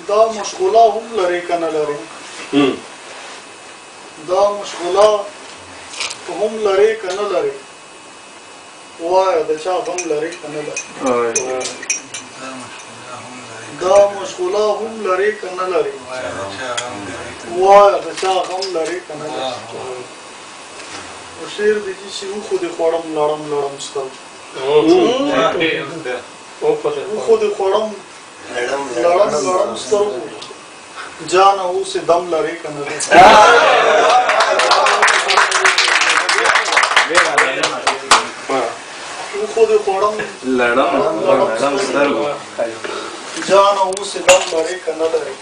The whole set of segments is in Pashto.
دا مشغوله هم لري که نه لري دا مشغوله هم لري که نه لري وایه د چا غم لري که نه لري دا مشغوله هم لري که نه لري وایه د چا غم لري که نه لري شعر دی چې وخو دې خوړم لړم لړم ستل وخو دې خوړم لړم لړم ستل جانه اوسې دم لري که نه لري وخو دې خوړم لړم لړم ستل جانه اوسې دم لري که نه لري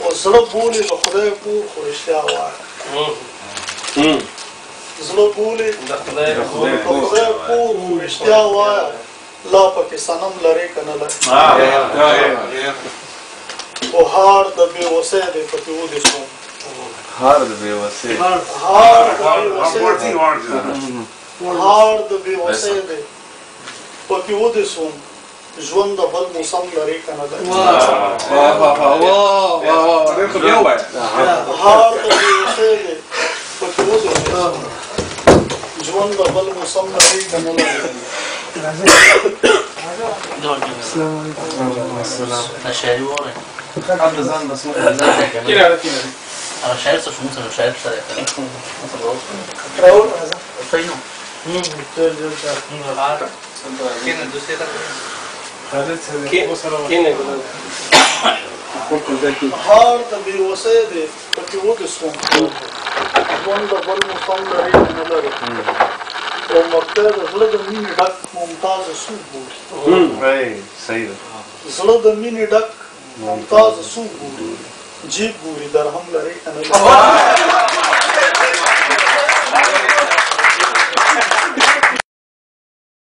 او زړه بولي د خدای پور خو رښتیا وایه زړه بولي د خدای پور خو رښتیا وایه لا پکې صنم لري که نه لري خو هار د بېوسۍ دی پکې ودې شوم هار د بېوسۍ دی پکې ودې شوم ژوند د بل موسم لري که نه لري هار د بېوسۍ دی پکې ودې شوم ژوند د بل موسم لري که نه لري شاعري واورئ قبل ځان بس مخ انا شاعر څه شوم څه شاعر څه راول راځه فینو كنا دوسري هار د بېوسۍ دی پکې ودې شوم ژوند د بل موسم لري که نه لري او مکتر د زړه د مینې ډک ممتازه څوک ګوري زړه د مینې ډک ممتازه څوک ګوري جیب ګوري درهم لري که نه لري